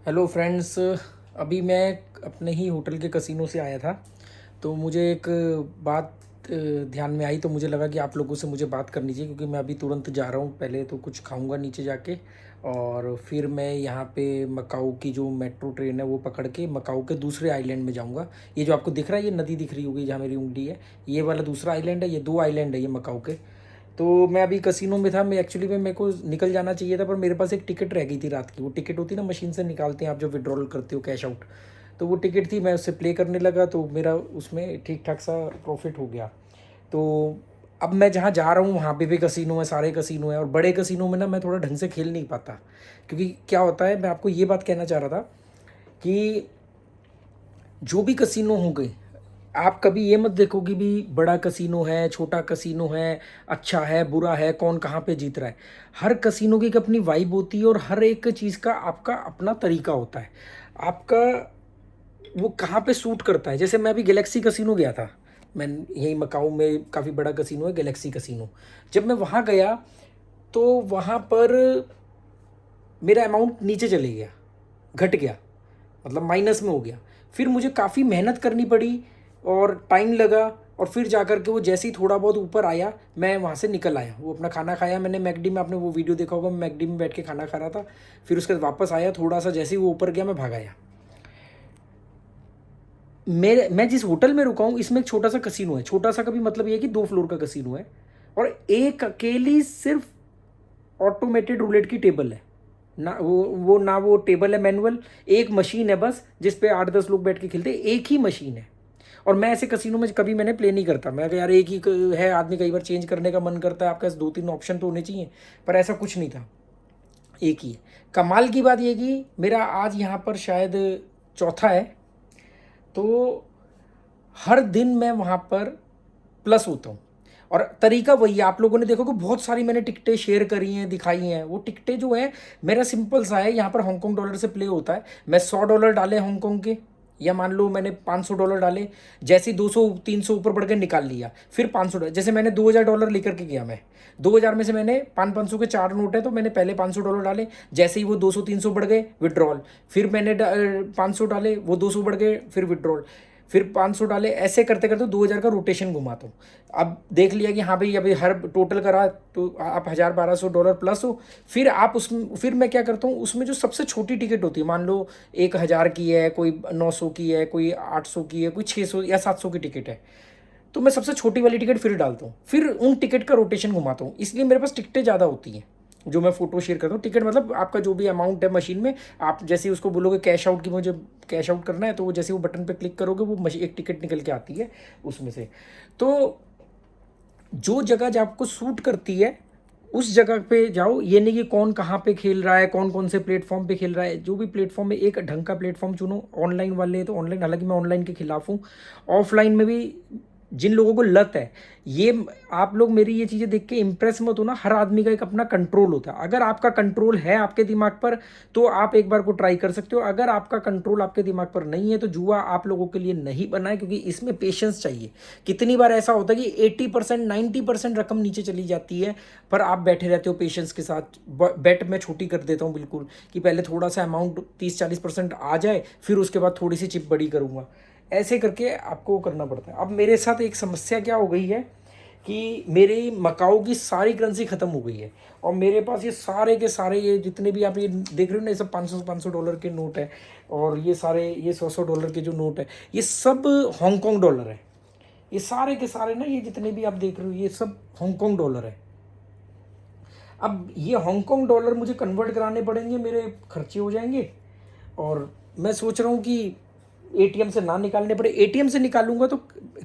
Hello friends. अभी मैं अपने ही होटल के कसिनो से आया था। तो मुझे एक बात ध्यान में आई, तो मुझे लगा कि आप लोगों से मुझे बात करनी चाहिए, क्योंकि मैं अभी तुरंत जा रहा हूँ। पहले तो कुछ खाऊंगा नीचे जाके, और फिर मैं यहाँ पे मकाऊ की जो मेट्रो ट्रेन है वो पकड़ के मकाऊ के दूसरे आइलैंड में जाऊँगा। ये जो आपको दिख रहा है, ये नदी दिख रही होगी जहाँ मेरी उंगली है, ये वाला दूसरा आइलैंड है। ये दो आइलैंड है ये मकाऊ के। तो मैं अभी कसिनो में था। मैं एक्चुअली में मेरे को निकल जाना चाहिए था, पर मेरे पास एक टिकट रह गई थी रात की। वो टिकट होती है ना, मशीन से निकालते हैं आप जब विड्रॉल करते हो कैश आउट। तो वो टिकट थी, मैं उससे प्ले करने लगा, तो मेरा उसमें ठीक ठाक सा प्रॉफिट हो गया। तो अब मैं जहाँ जा रहा हूँ वहाँ पे भी कसिनो है, सारे कसिनो है। और बड़े कसिनो में ना मैं थोड़ा ढंग से खेल नहीं पाता, क्योंकि क्या होता है, मैं आपको ये बात कहना चाह रहा था कि जो भी कसिनो होंगे, आप कभी ये मत देखो कि भी बड़ा कसिनो है, छोटा कसिनो है, अच्छा है, बुरा है, कौन कहाँ पे जीत रहा है। हर कसिनो की एक अपनी वाइब होती है, और हर एक चीज़ का आपका अपना तरीका होता है। आपका वो कहाँ पे सूट करता है। जैसे मैं अभी गैलेक्सी कसिनो गया था। मैं यही मकाऊ में काफ़ी बड़ा कसिनो है गैलेक्सी कसिनो। जब मैं वहाँ गया तो वहाँ पर मेरा अमाउंट नीचे चले गया, घट गया, मतलब माइनस में हो गया। फिर मुझे काफ़ी मेहनत करनी पड़ी और टाइम लगा, और फिर जा कर के वो जैसे ही थोड़ा बहुत ऊपर आया, मैं वहाँ से निकल आया। वो अपना खाना खाया मैंने मैकडी में, आपने वो वीडियो देखा होगा, मैं मैकडी में बैठ के खाना खा रहा था। फिर उसके बाद वापस आया, थोड़ा सा जैसे ही वो ऊपर गया मैं भाग आया। मैं जिस होटल में रुका हूँ इसमें एक छोटा सा कसिनो है। छोटा सा का भी मतलब ये है कि 2 फ्लोर का कसिनो है, और एक अकेली सिर्फ ऑटोमेटेड रूलेट की टेबल है। ना वो ना वो टेबल है मैनुअल। एक मशीन है बस, जिस पे 8-10 लोग बैठ के खेलते हैं, एक ही मशीन है। और मैं ऐसे कसिनो में कभी मैंने प्ले नहीं करता। मैं यार एक ही है आदमी, कई बार चेंज करने का मन करता है, आपके पास 2-3 ऑप्शन तो होने चाहिए, पर ऐसा कुछ नहीं था, एक ही है। कमाल की बात यह कि मेरा आज यहाँ पर शायद चौथा है। तो हर दिन मैं वहाँ पर प्लस होता हूँ। और तरीका वही है, आप लोगों ने देखो कि बहुत सारी मैंने टिकटें शेयर करी हैं, दिखाई हैं। वो टिकटें जो है, मेरा सिंपल सा है, यहाँ पर हांगकॉन्ग डॉलर से प्ले होता है। मैं $100 डाले हांगकॉन्ग के, या मान लो मैंने $500 डाले। जैसे ही 200-300 ऊपर बढ़ के निकाल लिया, फिर $500। जैसे मैंने $2000 लेकर के गया, मैं 2000 में से मैंने 500-500 के 4 नोट है, तो मैंने पहले $500 डाले। जैसे ही वो 200-300 बढ़ गए, विड्रॉल। फिर मैंने 500 डाले, वो 200 बढ़ गए, फिर विड्रॉल। फिर 500 डाले, ऐसे करते करते 2000 का रोटेशन घुमाता हूँ। अब देख लिया कि हाँ भाई अभी हर टोटल करा तो आप 1000-1200 डॉलर प्लस हो। फिर आप उसमें, फिर मैं क्या करता हूँ, उसमें जो सबसे छोटी टिकट होती है, मान लो 1000 की है, कोई 900 की है, कोई 800 की है, कोई 600 या 700 की टिकट है, तो मैं सबसे छोटी वाली टिकट फिर डालता हूँ। फिर उन टिकट का रोटेशन घुमाता हूँ, इसलिए मेरे पास टिकटें ज़्यादा होती हैं जो मैं फोटो शेयर करता हूँ। टिकट मतलब आपका जो भी अमाउंट है मशीन में, आप जैसे ही उसको बोलोगे कैश आउट की मुझे कैश आउट करना है, तो वो जैसे वो बटन पे क्लिक करोगे, वो एक टिकट निकल के आती है उसमें से। तो जो जगह जो आपको सूट करती है उस जगह पे जाओ। ये नहीं कि कौन कहाँ पे खेल रहा है, कौन कौन से प्लेटफॉर्म पे खेल रहा है। जो भी प्लेटफॉर्म है, एक ढंग का प्लेटफॉर्म चुनो। ऑनलाइन वाले तो ऑनलाइन, हालांकि मैं ऑनलाइन के खिलाफ हूँ। ऑफलाइन में भी जिन लोगों को लत है, ये आप लोग मेरी ये चीज़ें देख के इंप्रेस मत हो ना। हर आदमी का एक अपना कंट्रोल होता है। अगर आपका कंट्रोल है आपके दिमाग पर, तो आप एक बार को ट्राई कर सकते हो। अगर आपका कंट्रोल आपके दिमाग पर नहीं है, तो जुआ आप लोगों के लिए नहीं बना है, क्योंकि इसमें पेशेंस चाहिए। कितनी बार ऐसा होता है कि 80% 90% रकम नीचे चली जाती है, पर आप बैठे रहते हो पेशेंस के साथ। बेट मैं छोटी कर देता हूँ बिल्कुल, कि पहले थोड़ा सा अमाउंट 30-40% आ जाए, फिर उसके बाद थोड़ी सी चिप बड़ी करूँगा। ऐसे करके आपको करना पड़ता है। अब मेरे साथ एक समस्या क्या हो गई है कि मेरी मकाऊ की सारी करेंसी ख़त्म हो गई है, और मेरे पास ये सारे के सारे, ये जितने भी आप ये देख रहे हो ना, ये सब 500-500 डॉलर के नोट है। और ये सारे, ये 100-100 डॉलर के जो नोट है, ये सब हांगकॉन्ग डॉलर है। ये सारे के सारे ना, ये जितने भी आप देख रहे हो, ये सब हांगकॉन्ग डॉलर है। अब ये हांगकॉन्ग डॉलर मुझे कन्वर्ट कराने पड़ेंगे, मेरे खर्चे हो जाएंगे। और मैं सोच रहा हूँ कि एटीएम से ना निकालने पड़े। एटीएम से निकालूंगा तो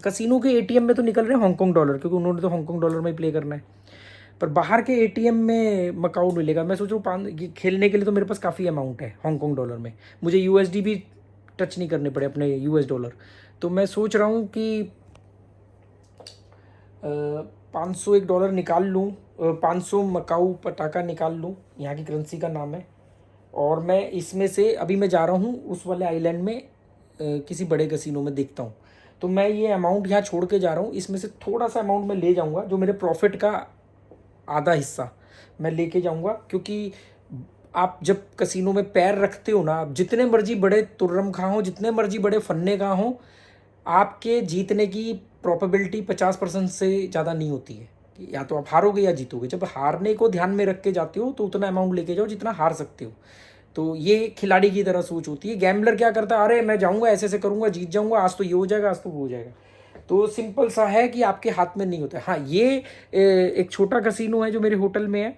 कसिनो के एटीएम में तो निकल रहे हैं हांगकॉन्ग डॉलर, क्योंकि उन्होंने तो हांगकॉन्ग डॉलर में ही प्ले करना है। पर बाहर के एटीएम में मकाऊ मिलेगा। मैं सोच रहा हूँ खेलने के लिए तो मेरे पास काफ़ी अमाउंट है हांगकॉन्ग डॉलर में, मुझे यूएसडी भी टच नहीं करने पड़े, अपने यूएस डॉलर। तो मैं सोच रहा हूँ कि 501 डॉलर निकाल लूँ, 500 मकाऊ पटाखा निकाल लूँ, यहाँ की करेंसी का नाम है। और मैं इसमें से अभी मैं जा रहा हूँ उस वाले आइलैंड में, किसी बड़े कसिनो में देखता हूँ। तो मैं ये अमाउंट यहाँ छोड़ के जा रहा हूँ, इसमें से थोड़ा सा अमाउंट मैं ले जाऊँगा, जो मेरे प्रॉफिट का आधा हिस्सा मैं लेके जाऊँगा। क्योंकि आप जब कसिनो में पैर रखते हो ना, आप जितने मर्जी बड़े तुर्रम खा हो, जितने मर्जी बड़े फन्ने खा हो, आपके जीतने की प्रोबेबिलिटी 50% से ज़्यादा नहीं होती है कि या तो आप हारोगे या जीतोगे। जब हारने को ध्यान में रख के जाते हो तो उतना अमाउंट लेके जाओ जितना हार सकते हो। तो ये खिलाड़ी की तरह सोच होती है। गैम्बलर क्या करता है, अरे मैं जाऊँगा ऐसे ऐसे करूँगा, जीत जाऊँगा, आज तो ये हो जाएगा, आज तो वो हो जाएगा। तो सिंपल सा है कि आपके हाथ में नहीं होता है। हाँ, ये एक छोटा कसिनो है जो मेरे होटल में है,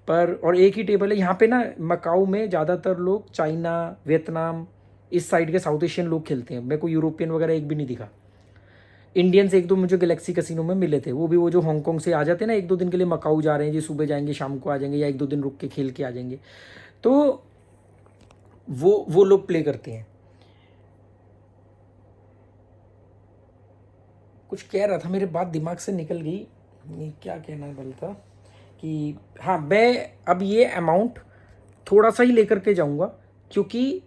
पर और एक ही टेबल है। यहाँ पे ना मकाऊ में ज़्यादातर लोग चाइना, वियतनाम, इस साइड के साउथ एशियन लोग खेलते हैं। मेरे को यूरोपियन वगैरह एक भी नहीं दिखा। इंडियंस एक दो मुझे गैलेक्सी कसिनो में मिले थे, वो भी वो जो हांगकांग से आ जाते हैं ना, एक दो दिन के लिए मकाऊ जा रहे हैं जी, सुबह जाएंगे शाम को आ जाएंगे, या एक दो दिन रुक के खेल के आ जाएंगे। तो वो लोग प्ले करते हैं। कुछ कह रहा था, मेरे बात दिमाग से निकल गई, ये क्या कहना वाला था कि हाँ, मैं अब ये अमाउंट थोड़ा सा ही लेकर के जाऊंगा, क्योंकि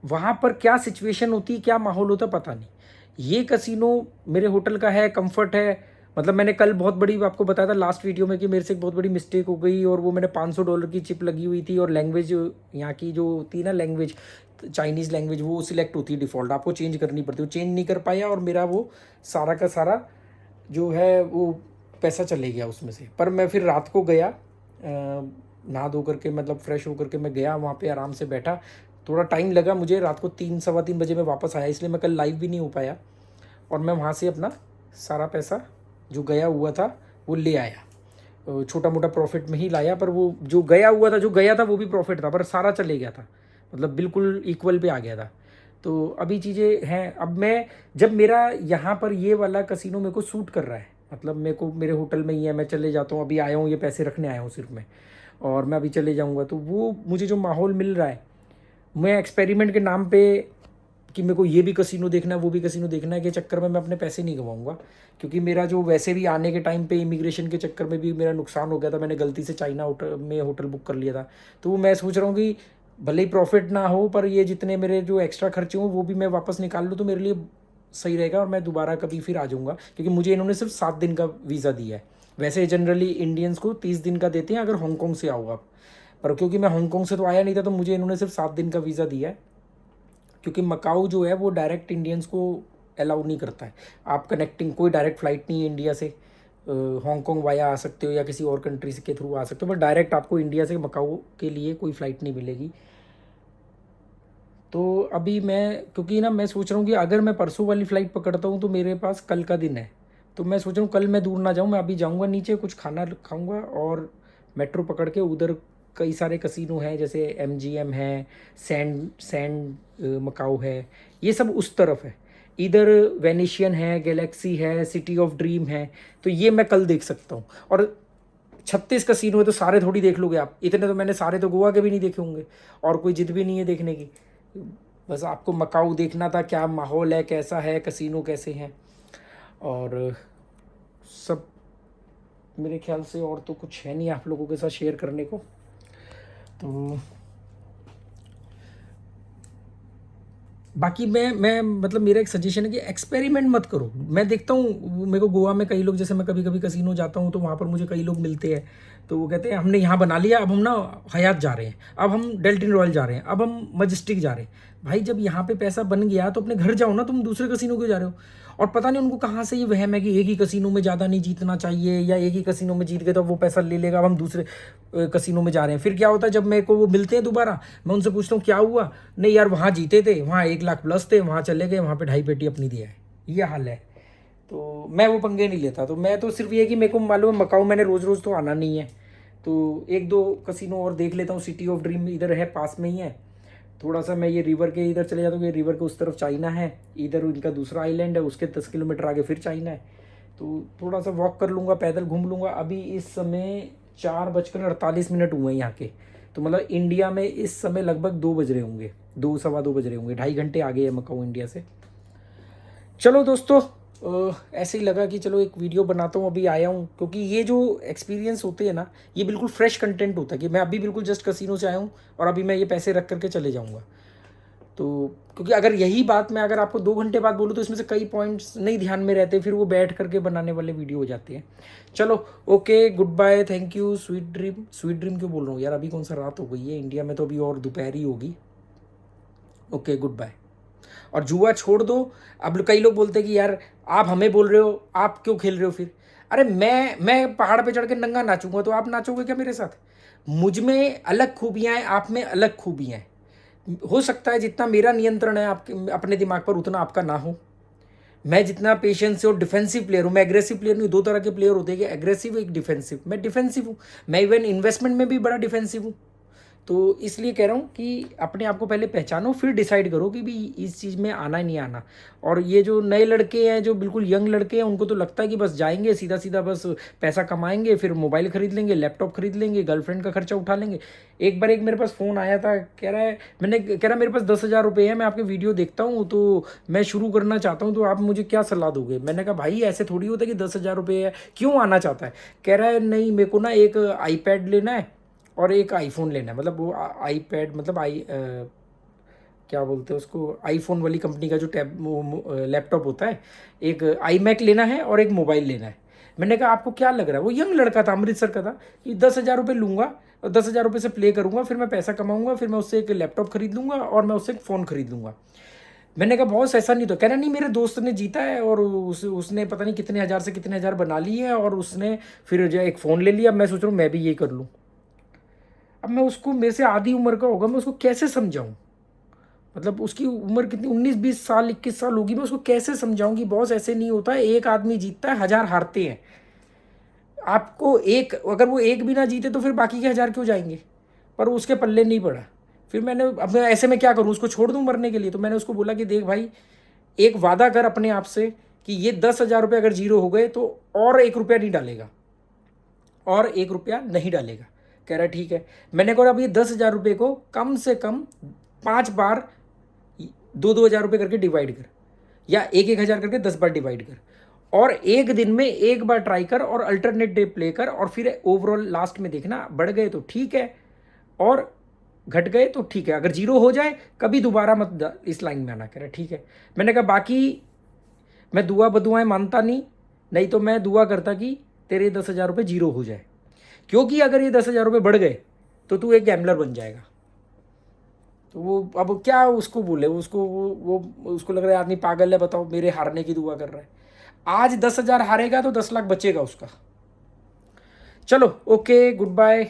वहाँ पर क्या सिचुएशन होती है, क्या माहौल होता है, पता नहीं। ये कसिनो मेरे होटल का है, कंफर्ट है। मतलब मैंने कल बहुत बड़ी आपको बताया था लास्ट वीडियो में कि मेरे से एक बहुत बड़ी मिस्टेक हो गई, और वो मैंने $500 की चिप लगी हुई थी, और लैंग्वेज यहाँ की जो होती है ना, लैंग्वेज चाइनीज़ लैंग्वेज, वो सिलेक्ट होती है डिफ़ॉल्ट, आपको चेंज करनी पड़ती है। वो चेंज नहीं कर पाया, और मेरा वो सारा का सारा जो है वो पैसा चले गया उसमें से। पर मैं फिर रात को गया, नहा धो करके, मतलब फ्रेश होकर के मैं गया वहाँ पे, आराम से बैठा। थोड़ा टाइम लगा मुझे, रात को 3 सवा 3 बजे मैं वापस आया, इसलिए मैं कल लाइव भी नहीं हो पाया। और मैं वहाँ से अपना सारा पैसा जो गया हुआ था वो ले आया। छोटा मोटा प्रॉफिट में ही लाया, पर वो जो गया हुआ था, जो गया था वो भी प्रॉफिट था, पर सारा चले गया था, मतलब बिल्कुल इक्वल पे आ गया था। तो अभी चीज़ें हैं। अब मैं जब मेरा यहाँ पर ये वाला कसिनो मेरे को सूट कर रहा है, मतलब मेरे को मेरे होटल में ही है, मैं चले जाता हूँ, अभी आया हूँ, ये पैसे रखने आया हूँ सिर्फ मैं, और मैं अभी चले जाऊँगा। तो वो मुझे जो माहौल मिल रहा है, मैं एक्सपेरिमेंट के नाम पे कि मेरे को ये भी कसिनो देखना है, वो भी कसिनो देखना है, के चक्कर में मैं अपने पैसे नहीं गंवाऊंगा। क्योंकि मेरा जो वैसे भी आने के टाइम पे इमिग्रेशन के चक्कर में भी मेरा नुकसान हो गया था, मैंने गलती से चाइना होटल में होटल बुक कर लिया था। तो मैं सोच रहा हूँ कि भले ही प्रॉफिट ना हो, पर ये जितने मेरे जो एक्स्ट्रा खर्चे हों वो भी मैं वापस निकाल लूँ, तो मेरे लिए सही रहेगा, और मैं दोबारा कभी फिर आ जाऊँगा। क्योंकि मुझे इन्होंने सिर्फ 7 दिन का वीज़ा दिया है। वैसे जनरली इंडियंस को 30 दिन का देते हैं अगर हांगकॉन्ग से आओ आप, पर क्योंकि मैं हांगकॉन्ग से तो आया नहीं था, तो मुझे इन्होंने सिर्फ 7 दिन का वीज़ा दिया है। क्योंकि मकाऊ जो है वो डायरेक्ट इंडियंस को अलाउ नहीं करता है। आप कनेक्टिंग कोई डायरेक्ट फ़्लाइट नहीं है इंडिया से, हांगकॉन्ग वाया आ सकते हो या किसी और कंट्री के थ्रू आ सकते हो, बट डायरेक्ट आपको इंडिया से मकाऊ के लिए कोई फ़्लाइट नहीं मिलेगी। तो अभी मैं, क्योंकि ना मैं सोच रहा हूँ कि अगर मैं परसों वाली फ़्लाइट पकड़ता हूँ तो मेरे पास कल का दिन है। तो मैं सोच रहा हूँ कल मैं दूर ना जाऊँ, मैं अभी जाऊँगा नीचे, कुछ खाना खाऊँगा, और मेट्रो पकड़ के उधर कई सारे कसिनो हैं, जैसे MGM है, सैंड मकाऊ है, ये सब उस तरफ है। इधर वेनेशियन है, गैलेक्सी है, सिटी ऑफ ड्रीम है। तो ये मैं कल देख सकता हूँ। और 36 कसिनो है, तो सारे थोड़ी देख लोगे आप, इतने तो मैंने सारे तो गोवा के भी नहीं देखे होंगे, और कोई जिद भी नहीं है देखने की। बस आपको मकाऊ देखना था, क्या माहौल है, कैसा है, कसिनो कैसे हैं, और सब मेरे ख्याल से और तो कुछ है नहीं आप लोगों के साथ शेयर करने को। तो बाकी मैं मतलब मेरा एक सजेशन है कि एक्सपेरिमेंट मत करो। मैं देखता हूँ, मेरे को गोवा में कई लोग, जैसे मैं कभी कभी कसिनो जाता हूँ तो वहाँ पर मुझे कई लोग मिलते हैं, तो वो कहते हैं हमने यहाँ बना लिया, अब हम ना हयात जा रहे हैं, अब हम डेल्टिन रॉयल जा रहे हैं, अब हम मजेस्टिक जा रहे हैं। भाई जब यहाँ पे पैसा बन गया तो अपने घर जाओ ना, तुम दूसरे कसिनो क्यों जा रहे हो? और पता नहीं उनको कहाँ से ये वहम है कि एक ही कसिनो में ज़्यादा नहीं जीतना चाहिए, या एक ही कसिनो में जीत गए तो वो पैसा ले लेगा, अब हम दूसरे कसिनो में जा रहे हैं। फिर क्या होता है, जब मेरे को वो मिलते हैं दोबारा, मैं उनसे पूछता हूँ क्या हुआ, नहीं यार वहाँ जीते थे, वहाँ 1 लाख प्लस थे, वहाँ चले गए, वहाँ पे 2.5 पेटी अपनी दिया है, ये हाल है। तो मैं वो पंगे नहीं लेता। तो मैं तो सिर्फ ये कि मेरे को मालूम है मकाऊ मैंने रोज़ रोज़ तो आना नहीं है, तो एक दो कसिनो और देख लेता हूँ। सिटी ऑफ ड्रीम इधर है, पास में ही है। थोड़ा सा मैं ये रिवर के इधर चले जाता हूँ, ये रिवर के उस तरफ चाइना है, इधर उनका दूसरा आइलैंड है, उसके 10 किलोमीटर आगे फिर चाइना है। तो थोड़ा सा वॉक कर लूँगा, पैदल घूम लूँगा। अभी इस समय 4:48 हुए हैं यहाँ के, तो मतलब इंडिया में इस समय लगभग 2 बज रहे होंगे, 2 सवा 2 बज रहे होंगे, 2.5 घंटे आगे है मकाऊ इंडिया से। चलो दोस्तों, ऐसे ही लगा कि चलो एक वीडियो बनाता हूँ, अभी आया हूँ, क्योंकि ये जो एक्सपीरियंस होते हैं ना, ये बिल्कुल फ्रेश कंटेंट होता है कि मैं अभी बिल्कुल जस्ट कसिनो से आया हूँ और अभी मैं ये पैसे रख करके चले जाऊँगा। तो क्योंकि अगर यही बात मैं अगर आपको 2 घंटे बाद बोलूँ तो इसमें से कई पॉइंट्स नहीं ध्यान में रहते, फिर वो बैठ करके बनाने वाले वीडियो हो जाते हैं। चलो okay, good bye, thank you, sweet dream. Sweet dream क्यों बोल रहा हूँ यार, अभी कौन सा रात हो गई है, इंडिया में तो अभी और दोपहर ही होगी। Okay good bye. और जुआ छोड़ दो। अब कई लोग बोलते हैं कि यार आप हमें बोल रहे हो, आप क्यों खेल रहे हो फिर। अरे मैं पहाड़ पे चढ़ के नंगा नाचूंगा तो आप नाचोगे क्या मेरे साथ। मुझ में अलग खूबियाँ हैं, आप में अलग खूबियाँ हैं। हो सकता है जितना मेरा नियंत्रण है आपके अपने दिमाग पर उतना आपका ना हो। मैं जितना पेशेंस से और डिफेंसिव प्लेयर हूँ, मैं एग्रेसिव प्लेयर नहीं हूँ। दो तरह के प्लेयर होते हैं कि एग्रेसिव, एक डिफेंसिव। मैं डिफेंसिव हूँ। मैं इवन इन्वेस्टमेंट में भी बड़ा डिफेंसिव हूँ। तो इसलिए कह रहा हूँ कि अपने आप को पहले पहचानो, फिर डिसाइड करो कि भी इस चीज़ में आना ही नहीं आना। और ये जो नए लड़के हैं, जो बिल्कुल यंग लड़के हैं, उनको तो लगता है कि बस जाएंगे सीधा सीधा, बस पैसा कमाएंगे, फिर मोबाइल खरीद लेंगे, लैपटॉप खरीद लेंगे, गर्लफ्रेंड का खर्चा उठा लेंगे। एक बार एक मेरे पास फ़ोन आया था, कह रहा मेरे पास 10,000 रुपये है, मैं आपके वीडियो देखता हूँ तो मैं शुरू करना चाहता हूँ, तो आप मुझे क्या सलाह दोगे। मैंने कहा भाई ऐसे थोड़ी होता है कि 10,000 रुपये है, क्यों आना चाहता है। कह रहा है नहीं मेरे को ना एक आईपैड लेना है और एक आईफोन लेना है। मतलब वो आईपैड मतलब क्या बोलते हैं उसको, आईफोन वाली कंपनी का जो लैपटॉप होता है, एक आई मैक लेना है और एक मोबाइल लेना है। मैंने कहा आपको क्या लग रहा है। वो यंग लड़का था, अमृतसर का था, कि 10,000 रुपये लूँगा और 10,000 रुपये से प्ले करूँगा, फिर मैं पैसा कमाऊँगा, फिर मैं उससे एक लैपटॉप खरीद लूँगा और मैं उससे एक फ़ोन खरीद लूँगा। मैंने कहा बॉस ऐसा नहीं। तो कह रहा नहीं मेरे दोस्त ने जीता है और उसने पता नहीं कितने हज़ार से कितने हज़ार बना लिए हैं और उसने फिर जो एक फ़ोन ले लिया। मैं सोच रहा हूँ मैं भी ये कर लूँ। अब मैं उसको, मेरे से आधी उम्र का होगा, मैं उसको कैसे समझाऊं। मतलब उसकी उम्र कितनी, 19-20 साल 21 साल होगी। मैं उसको कैसे समझाऊं कि बॉस ऐसे नहीं होता है, एक आदमी जीतता है, 1000 हारते हैं। आपको एक, अगर वो एक भी ना जीते तो फिर बाकी के 1000 क्यों जाएंगे। पर उसके पल्ले नहीं पड़ा। फिर मैंने, अब मैं ऐसे में क्या करूँ, उसको छोड़ दूँ मरने के लिए। तो मैंने उसको बोला कि देख भाई, एक वादा कर अपने आप से कि ये 10,000 रुपये अगर जीरो हो गए तो और 1 रुपया नहीं डालेगा, और 1 रुपया नहीं डालेगा। कह रहा ठीक है। मैंने कहा अब ये 10,000 रुपये को कम से कम 5 बार 2-2 हज़ार रुपये करके डिवाइड कर, या 1-1 हज़ार करके 10 बार डिवाइड कर, और एक दिन में एक बार ट्राई कर और अल्टरनेट डे प्ले कर, और फिर ओवरऑल लास्ट में देखना, बढ़ गए तो ठीक है और घट गए तो ठीक है। अगर जीरो हो जाए कभी दोबारा मत इस लाइन में आना। कह रहा ठीक है। मैंने कहा बाकी मैं दुआ बदुआएं मानता नहीं, नहीं तो मैं दुआ करता कि तेरे 10,000 रुपये जीरो हो जाए, क्योंकि अगर ये 10,000 रुपये बढ़ गए तो तू एक गैम्बलर बन जाएगा। तो वो अब क्या उसको बोले, उसको वो उसको लग रहा है आदमी पागल है, बताओ मेरे हारने की दुआ कर रहा है। आज 10,000 हारेगा तो 10 लाख बचेगा उसका। चलो ओके, गुड बाय।